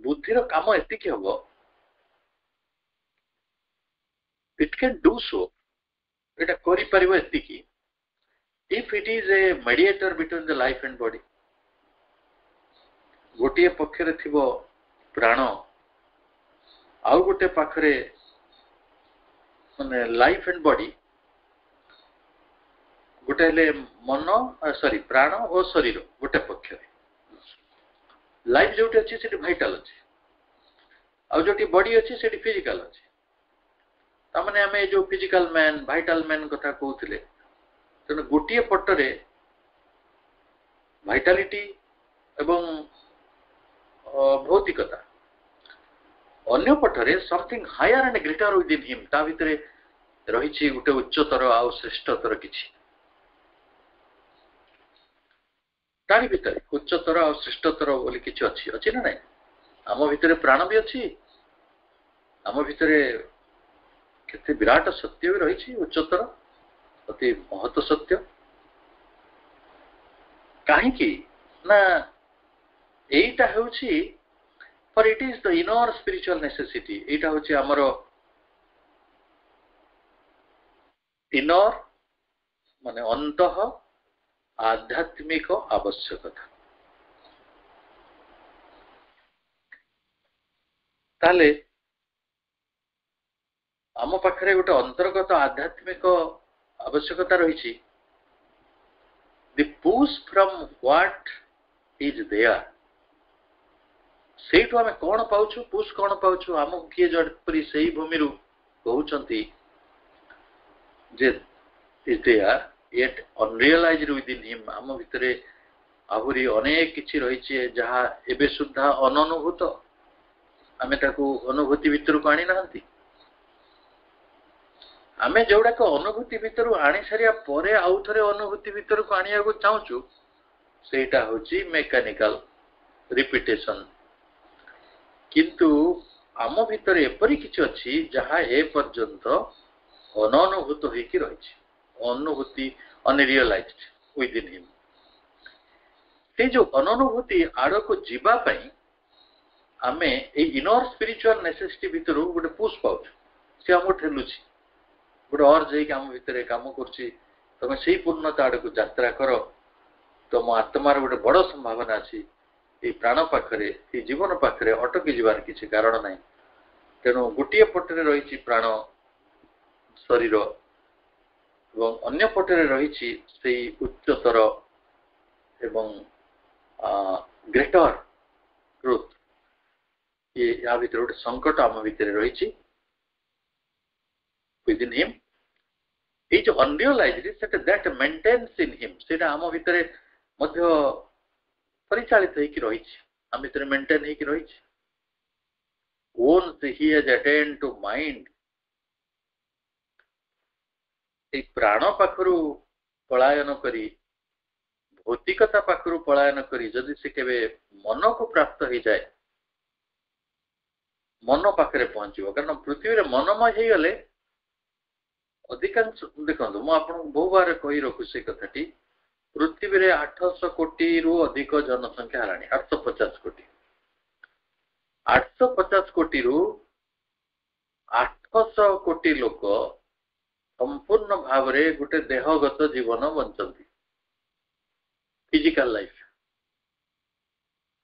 ବୁଦ୍ଧିର କାମ ଏତିକି ହବ, it can do so, ଏଟା କରିପାରିବ ଏତିକି, if it is a mediator between the life and body. ଗୋଟିଏ ପକ୍ଷରେ ଥିବ ପ୍ରାଣ, ଆଉ ଗୋଟେ ପାଖରେ ମାନେ ଲାଇଫ ଆଣ୍ଡ ବଡି, ଗୋଟେ ହେଲେ ପ୍ରାଣ ଓ ଶରୀର ଗୋଟେ ପକ୍ଷରେ। ଲାଇଫ ଯୋଉଠି ଅଛି ସେଠି ଭାଇଟାଲ ଅଛି, ଆଉ ଯୋଉଠି ବଡି ଅଛି ସେଠି ଫିଜିକାଲ ଅଛି। ତାମାନେ ଆମେ ଏ ଯୋଉ ଫିଜିକାଲ ମ୍ୟାନ, ଭାଇଟାଲ ମ୍ୟାନ କଥା କହୁଥିଲେ, ତେଣୁ ଗୋଟିଏ ପଟରେ ଭାଇଟାଲିଟି ଏବଂ ଭୌତିକତା, ଅନ୍ୟ ପଟରେ something higher and greater within him, ତା ଭିତରେ ରହିଛି ଗୋଟେ ଉଚ୍ଚତର ଆଉ ଶ୍ରେଷ୍ଠତର କିଛି। ତାରି ଭିତରେ ଉଚ୍ଚତର ଆଉ ଶ୍ରେଷ୍ଠତର ବୋଲି କିଛି ଅଛି, ଅଛି ନା ନାଇଁ? ଆମ ଭିତରେ ପ୍ରାଣ ବି ଅଛି, ଆମ ଭିତରେ କେତେ ବିରାଟ ସତ୍ୟ ବି ରହିଛି, ଉଚ୍ଚତର ଅତି ମହତ ସତ୍ୟ। କାହିଁକି ନା এইটা ହେଉଛି, for it is the inner spiritual necessity, এইটা ହେଉଛି ଆମର inner ମାନେ ଅନ୍ତଃ ଆଧ୍ୟାତ୍ମିକ ଆବଶ୍ୟକତା। ତାହେଲେ ଆମ ପାଖରେ ଗୋଟେ ଅନ୍ତର୍ଗତ ଆଧ୍ୟାତ୍ମିକ ଆବଶ୍ୟକତା ରହିଛି, the push from what is there। ସେଇଠୁ ଆମେ କଣ ପାଉଛୁ, ପୁଷ କଣ ପାଉଛୁ, ଆମକୁ କିଏ ଯେପରି ସେଇ ଭୂମିରୁ କହୁଛନ୍ତି ଯେ is there yet unrealized within him. आम भितरे आहुरी अनेक किछि रहिछि जहा एबे सुद्धा अननुभूत आमे ताकू अनुभूति भितर को आनी नांती आमे जोड़ा को अनुभूति भितर आनी सारिया परे आउ थरे अनुभूति भितर को आनिया को चाहूचु सेटा होची मेकानिकल रिपीटेशन किंतु आम भितर एपरि किछि अछि जहा ए पर्यंत अननुभूत होइकी रहिछि अनुभूति अनरियलाइज्ड विदिन हिम से जो अनुभूति आड़ को जीवा पई आमे ए इनर स्पिरिचुअल नेसेसिटी भितर गोटे पुश पाउछ से हम ठेलुछि गोटे और जे काम भितर काम करछि तमे सेही पूर्णता आड़ को यात्रा करो तो मो आत्मार गोटे बड़ संभावना अछि ए प्राण पाखरे ए जीवन पाखरे अटकी जीवार किछि कारण नाही तेणु गोटे पटरे रहिछि प्राण शरीर एवं अन्य पटरे रहिछि सेही उच्चतर एवं ग्रेटर ट्रुथ ये या भितर गोटे संकट आम भितर रहिछि विदिन हिम ये जो unrealised set that maintains in him सेटा आम भितर मध्य परिचालित होइकी रहिछि आम भितर मेंटेन होइकी रहिछि once he has attained to mind ए प्राण पाखरु पलायन करी भौतिकता पाखरु पलायन करी जदि से केबे मन को प्राप्त हो जाए मन पाखरे पहुंचो कारण पृथ्वी रे मनमय हे गले अधिकांश देखंतु मु आपन बहु बार कहि रखु से कथाटी पृथ्वी रे 800 कोटी रु अधिक जनसंख्या हलानी 850 कोटी 850 कोटी रु 800 कोटी लोक संपूर्ण भाव रे गोटे देहगत जीवन बंचंती फिजिकल लाइफ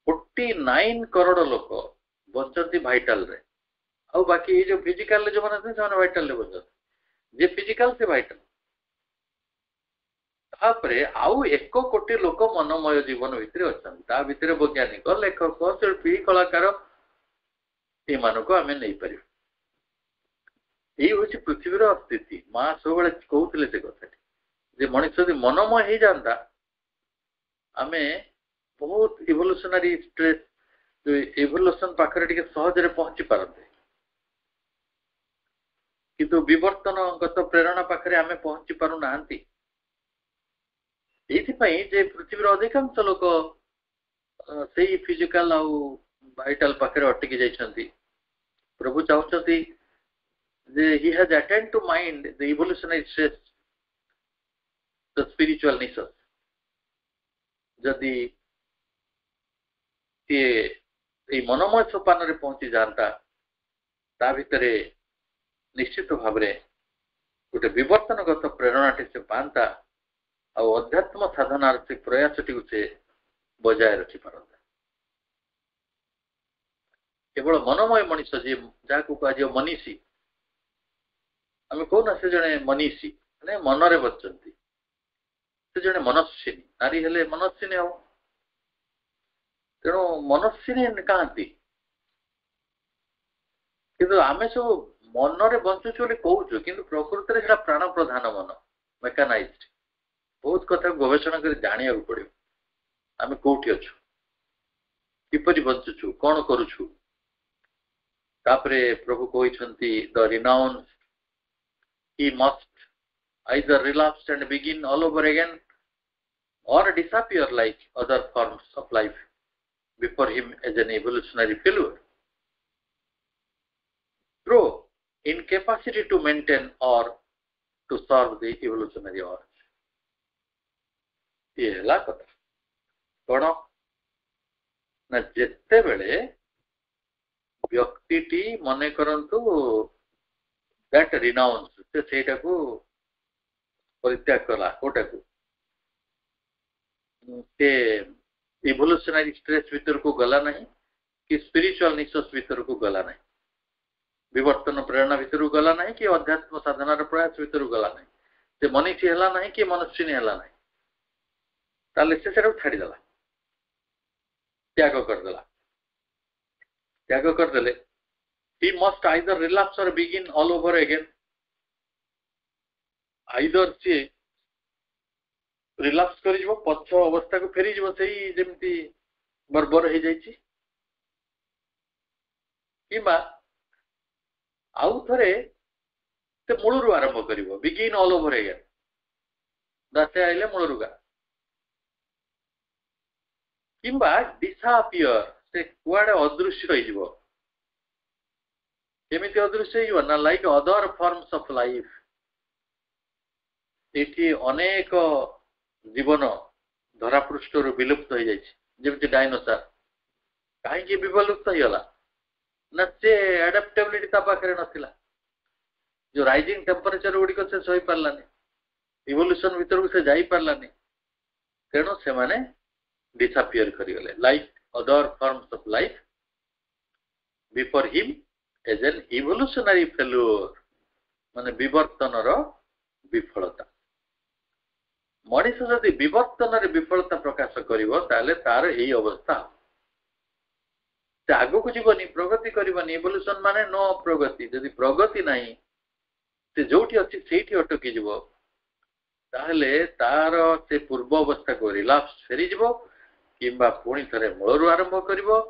49 करोड़ लोक बंचंती वाइटल रे आ बाकी ये जो फिजिकल जो माने से वाइटल रे बंचंती जे फिजिकल से वाइटल तापरे आउ 1 कोटी लोक मनमय जीवन भितर अछन ता भितर वैज्ञानिक लेखक शिल्पी कलाकार ए मानको आमे नै परिबो ये हूँ पृथ्वीर स्थिति माँ सब कहते से कथा जे मनुष्य यदि मनमय हो जाता आमे बहुत इवोल्यूशनरी स्ट्रेस इवोल्यूशन पाखरे टिके सहजरे पहुंची पारते किंतु विवर्तनगत प्रेरणा पाखरे आमे पहुंची पारु नांती एथिपाई जे पृथ्वीर अधिकांश लोक सेही फिजिकल आउ वाइटल पाखरे अटकी जाइछंती प्रभु चाहउछंती he has attained to mind the evolutionary stress, the spiritual nisas. जदि ये मनोमय सोपान रे पहुंची जाता ता भितरे निश्चित भाव रे गोटे विवर्तनगत प्रेरणाटी से पाता आ अध्यात्म साधनार से प्रयासटी से बजाय रखी पारता केवल मनोमय मनीष जी जहाँ कह मनीषी आम कहना से जड़े मनीषी माने मनरे बचंती से जड़े मनस्विनी नारी हेले मनस्विनी हम तेणु मनस्विनी कहती किंतु आमे सब मनरे बंचुछु बोली कहूछु किंतु प्रकृति रे सेटा प्राण प्रधान मन मेकानाइज्ड बहुत कथा गवेषणा कर जानिया पड़ो आमे कोठी अछु किपरि बंचुछु कोन करूछु तापरे प्रभु कहिसंती the renounce he must either relapse and begin all over again or disappear like other forms of life before him as an evolutionary failure through incapacity to maintain or to solve the evolutionary urge. ये है कथा कौन ना जिते बेले व्यक्तिटी मने करंतु that renounce सेटा को परित्याग कला कोटा को ते इवोल्यूशनरी स्ट्रेस भीतर को गला नहीं कि स्पिरिचुअल निश्चस भीतर को गला नहीं विवर्तन प्रेरणा भीतर को गला नहीं कि अध्यात्म साधनार प्रयास भीतर को गला नहीं से मनीषी हला नहीं कि मनुष्य हला नहीं ताले से सेटा छाड़ी देला त्याग कर देले he must either relapse or begin all over again either see relax कर जिवो पछ अवस्था को फेरी जिवो सेही जेमती बर्बर हे जाईची किबा आउ थरे से मूलरू आरंभ करिवो बिगिन ऑल ओवर अगेन दासे आइले मूलरू गा किबा डिसअपियर से कुआडे अदृश्य होई जिवो केमिति अदृश्य होई जिवो ना like other forms of life एठी अनेक जीवन धरापृष्ठ विलुप्त हो जाती डायनोसर कहीं विलुप्त होगा ना से एडाप्टेबिलिटी ता पाखे नथिला जो राइजिंग टेम्परेचर गुड़िक से सही पार्लानी इवोल्यूशन भीतर को से जाई पार्लानी तेणु से माने डिसअपियर करिगले like other forms of life before him as an evolutionary failure माने विवर्तन विफलता मनीष जदि विवर्तन विफलता प्रकाश करिवो ताले तार एई अवस्था से आगो को जीवनी प्रगति करबनी इवोल्यूशन माने नो प्रगति जदि प्रगति नाही से जोठी अछि सेठी अटकी जीवो ताले तार से पूर्व अवस्था को रिलैप्स फेरी जीवो किंबा पुणी थरे मूलरू आरंभ करिवो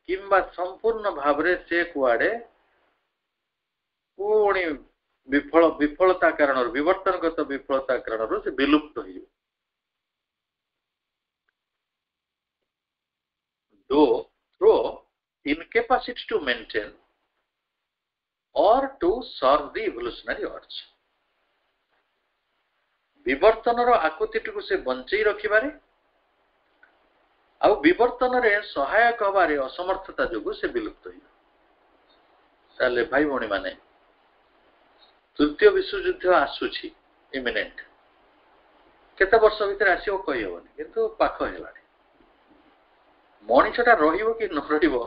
किंबा संपूर्ण भावरे से कुआडे पुणी विफलता कारण विवर्तनगत विफलता कारण से विलुप्त हो throw incapacity to maintain or to serve the evolutionary urge विवर्तन आकृति को से बंचई रखिबारे आ विवर्तन रे सहायक हबारे असमर्थता जोगु से विलुप्त हो ताले भाई भणी माने तृतीय विश्वयुद्ध आसुची इमिनेंट केते वर्ष भीतर आसीओ कहि होबनी किंतु पाख हेलानी मनीषटा रहिबो कि न रहिबो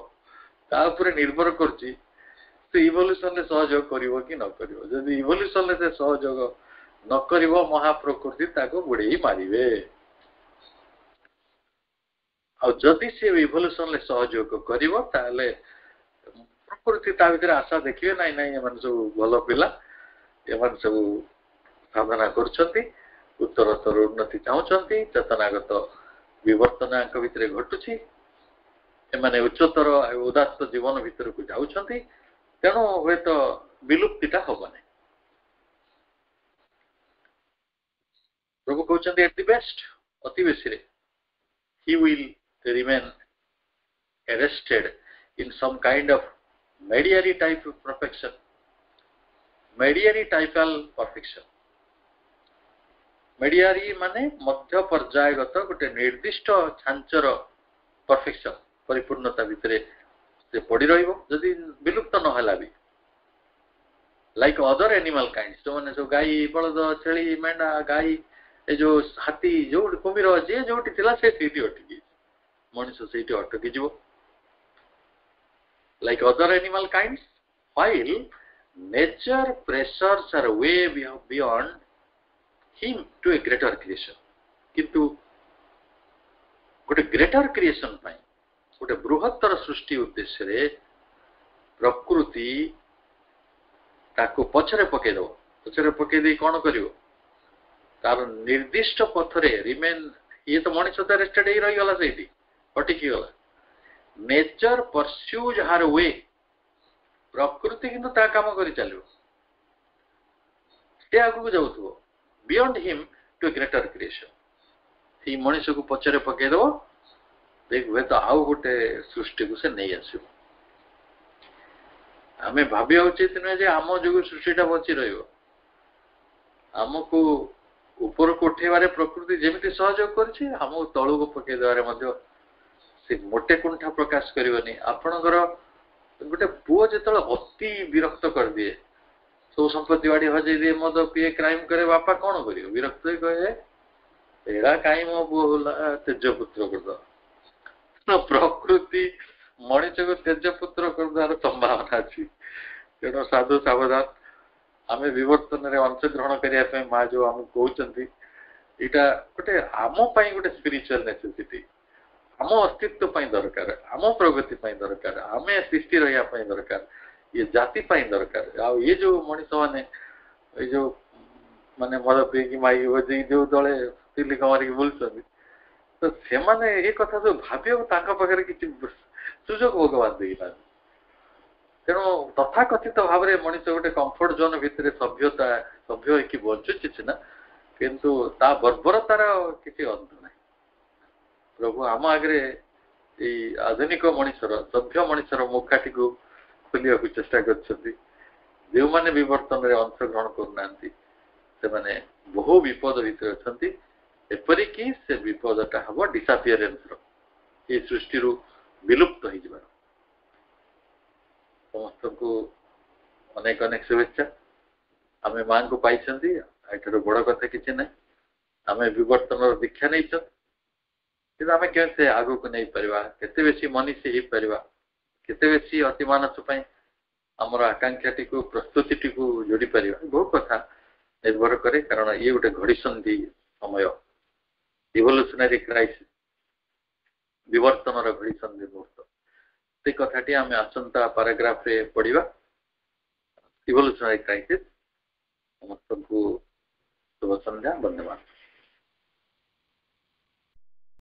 ता ऊपर निर्भर करछि से इवोल्यूशन ले सहयोग करिवो कि न करिवो जदि इवोल्यूशन ले से सहयोग न करिवो महाप्रकृति ताको बुड़ेई मारिबे आ जदि से इवोल्यूशन ले सहयोग करिवो ताले प्रकृति ता भीतर आशा देखिबे नाही नाही एमन सब भलो पिला एमन सब साधना करछंती उत्तरोत्तर उन्नति चाहछंती चेतनागत विवर्तन आंक भितर घटुछि एमाने उच्चतर उदात्त जीवन भितर को जाउछंती तेणु हे तो विलुप्तिटा होबने प्रभु कहउछंती एट द बेस्ट अति बेसी रे he will remain arrested in some kind of mediary type of perfection mediary typal perfection mediary माने मध्य पर्यायगत गोटे निर्दिष्ट छांचर परफेक्शन परिपूर्णता भितर से पड़ी रहिबो जदि विलुप्त न हला भी लाइक अदर एनिमल काइंड्स जो माने जो गाई बळद छेली मेंढा गाई ए जो हाथी जो कुमीर जे जोटी थिला से सेठी अटकी मनुष्य सेठी अटकी जीवो like other animal kinds while nature pressures are way beyond him to a greater creation किंतु गोटे ग्रेटर क्रिएशन पाई गोटे बृहत्तर सृष्टि उद्देश्य रे प्रकृति ताको पछरे पके दो पछरे पके दे कोन करिवो तार निर्दिष्ट पथरे रिमेन ये तो मनुष्य तो रेस्टेड ही रही गला सेठी अटकी गला नेचर परस्यूज हर वे प्रकृति किंतु ता काम करी चलियो से आगु जाउथो beyond him to a greater creation ही मनुष्य को पचरे पके दो देख वे तो आउ गोटे सृष्टि को से नहीं आसो आमे भाबिया उचित न जे आम जोग सृष्टिटा बची रहियो हमको ऊपर को उठेबारे प्रकृति जेमिति सहयोग करछि हम तळु को पके देबारे मध्ये से मोटे कुंठा प्रकाश करिवनी आपनकर गोटे पुओ जेतळ अति विरक्त कर दिए सो संपत्ति वाड़ी हजे दे मद पिए क्राइम करे बापा कौन करियो विरक्त ही कहे एड़ा काई मो बोला तेज पुत्र कर दो प्रकृति मनुष्य को तेज पुत्र कर दार संभावना अछि तेणु साधु सावधान आमे विवर्तन रे अंश ग्रहण करिया पे मा जो हम कहउचंती इटा गोटे आमो पई गोटे स्पिरिचुअल नेसेसिटी आमो अस्तित्व पई दरकार आमो प्रगति पई दरकार आमे सृष्टि रहिया पई दरकार ये जाति पाई दरकार आ ये जो मनुष्य माने ये जो ମାନେ ମଦ ପିଇକି ମାଇକି ବଜେଇକି ଯୋଉ ଦଳେ ସ୍ତ୍ରୀଲିଙ୍ଗ ମାରିକି ବୁଲୁଛନ୍ତି, ତ ସେମାନେ ଏ କଥା ସବୁ ଭାବିବାକୁ ତାଙ୍କ ପାଖରେ କିଛି ସୁଯୋଗ ଭଗବାନ ଦେଇନାହାନ୍ତି। ତେଣୁ ତଥାକଥିତ ଭାବରେ ମଣିଷ ଗୋଟେ କମ୍ଫର୍ଟ ଜୋନ୍ ଭିତରେ ସଭ୍ୟ ହେଇକି ବଞ୍ଚୁଛି ସିନା, କିନ୍ତୁ ତା ବର୍ବରତାର କିଛି ଅନ୍ତ ନାହିଁ। ପ୍ରଭୁ ଆମ ଆଗରେ ଏଇ ଆଧୁନିକ ମଣିଷର, ସଭ୍ୟ ମଣିଷର ମୁଖାଟିକୁ ଖୋଲିବାକୁ ଚେଷ୍ଟା କରିଛନ୍ତି। ଯେଉଁମାନେ ବିବର୍ତ୍ତନରେ ଅଂଶଗ୍ରହଣ କରୁନାହାନ୍ତି ସେମାନେ ବହୁ ବିପଦ ଭିତରେ ଅଛନ୍ତି। ଏପରିକି ସେ ବିପଦଟା ହବ ଡିସାପିୟରେନ୍ସର, ଏ ସୃଷ୍ଟିରୁ ବିଲୁପ୍ତ ହେଇଯିବାର। ସମସ୍ତଙ୍କୁ ଅନେକ ଅନେକ ଶୁଭେଚ୍ଛା। ଆମେ ମାଙ୍କୁ ପାଇଛନ୍ତି, ଏଠାରୁ ବଡ଼ କଥା କିଛି ନାହିଁ। ଆମେ ବିବର୍ତ୍ତନର ଦୀକ୍ଷା ନେଇଛନ୍ତି, କିନ୍ତୁ ଆମେ କେମିତି ଆଗକୁ ନେଇପାରିବା, କେତେ ବେଶୀ ମନୀଷୀ ହେଇପାରିବା, କେତେ ବେଶୀ ଅତି ମାନସ ପାଇଁ ଆମର ଆକାଂକ୍ଷାଟିକୁ, ପ୍ରସ୍ତୁତିଟିକୁ ଯୋଡ଼ି ପାରିବା, ବହୁ କଥା ନିର୍ଭର କରେ। କାରଣ ଇଏ ଗୋଟେ ଘଡ଼ିସନ୍ଧି ସମୟ, ଇଭଲ୍ୟୁସନାରୀ କ୍ରାଇସିସ୍, ବିବର୍ତ୍ତନର ଘଡ଼ିସନ୍ଧି ମୁହୂର୍ତ୍ତ। ସେ କଥାଟି ଆମେ ଆସନ୍ତା ପାରାଗ୍ରାଫରେ ପଢ଼ିବା, ଇଭଲ୍ୟୁସନାରୀ କ୍ରାଇସିସ୍। ସମସ୍ତଙ୍କୁ ଶୁଭ ସନ୍ଧ୍ୟା, ଧନ୍ୟବାଦ।